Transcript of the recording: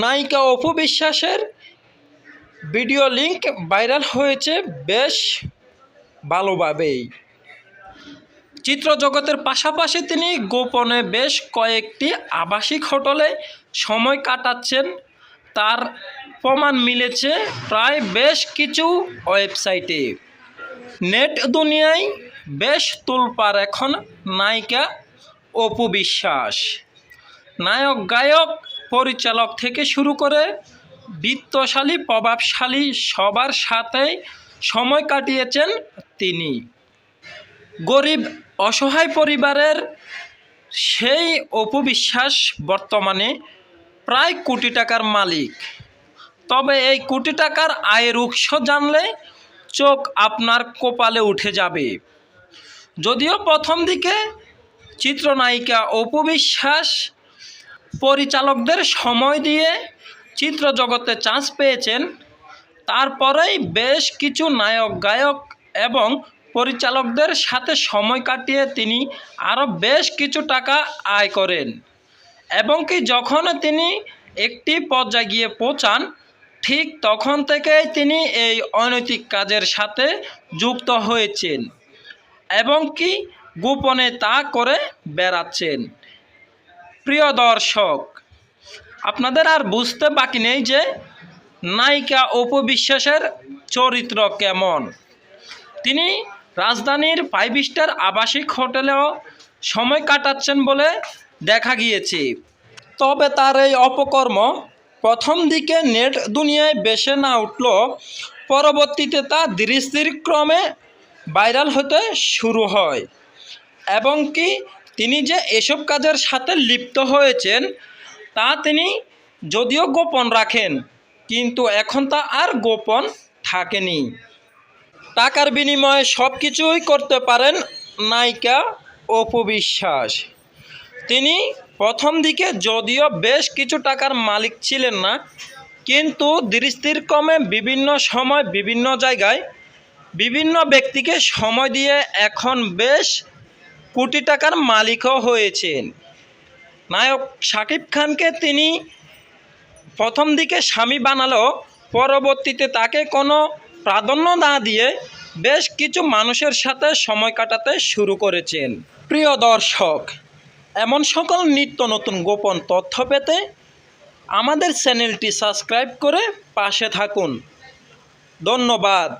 নায়িকা অপু বিশ্বাসের video link viral হয়েছে বেশ ভালোভাবেই। চিত্রজগতের পাশাপাশি তিনি গোপনে বেশ কয়েকটি আবাসিক হোটেলে সময় কাটাচ্ছেন, তার প্রমাণ মিলেছে প্রায় বেশ কিছু ওয়েবসাইটে। নেট দুনিয়ায় বেশ তোলপাড় এখন নায়িকা অপু বিশ্বাস। নায়ক, গায়ক, পরিচালক থেকে শুরু করে বিত্তশালী, প্রভাবশালী সবার সাথেই সময় কাটিয়েছেন তিনি। গরিব অসহায় পরিবারের সেই অপু বিশ্বাস বর্তমানে প্রায় কোটি টাকার মালিক। তবে এই কোটি টাকার আয়ের উৎস জানলে চোখ আপনার কপালে উঠে যাবে। যদিও প্রথম দিকে চিত্রনায়িকা অপু বিশ্বাস পরিচালকদের সময় দিয়ে চিত্রজগতে চান্স পেয়েছেন, তারপরেই বেশ কিছু নায়ক, গায়ক এবং পরিচালকদের সাথে সময় কাটিয়ে তিনি আরও বেশ কিছু টাকা আয় করেন। এবং কি যখন তিনি একটি পর্যায়ে গিয়ে পৌঁছান, ঠিক তখন থেকেই তিনি এই অনৈতিক কাজের সাথে যুক্ত হয়েছেন এবং কি গোপনে তা করে বেড়াচ্ছেন। প্রিয় দর্শক, আপনাদের আর বুঝতে বাকি নেই যে নায়িকা অপু বিশ্বাসের চরিত্র কেমন। তিনি রাজধানীর 5 স্টার আবাসিক হোটেলেও সময় কাটাচ্ছেন বলে দেখা গিয়েছে। তবে তার এই অপকর্ম প্রথম দিকে নেট দুনিয়ায় বেশি না উঠলেও পরবর্তীতে তা ধীরে ধীরে ক্রমে ভাইরাল হতে শুরু হয়। এবং কি তিনি যে এসব কাজের সাথে লিপ্ত হয়েছেন তা তিনি যদিও গোপন রাখেন, কিন্তু এখন তা আর গোপন থাকেনি। টাকার বিনিময়ে সব কিছুই করতে পারেন নায়িকা অপু বিশ্বাস। তিনি প্রথম দিকে যদিও বেশ কিছু টাকার মালিক ছিলেন না, কিন্তু ধীরে ধীরে ক্রমে বিভিন্ন সময় বিভিন্ন জায়গায় বিভিন্ন ব্যক্তিকে সময় দিয়ে এখন বেশ কোটি টাকার মালিকও হয়েছেন। নায়ক শাকিব খানকে তিনি প্রথম দিকে স্বামী বানালেও পরবর্তীতে তাকে কোনো প্রাধান্য না দিয়ে বেশ কিছু মানুষের সাথে সময় কাটাতে শুরু করেছেন। প্রিয় দর্শক, এমন সকল নিত্য নতুন গোপন তথ্য পেতে আমাদের চ্যানেলটি সাবস্ক্রাইব করে পাশে থাকুন। ধন্যবাদ।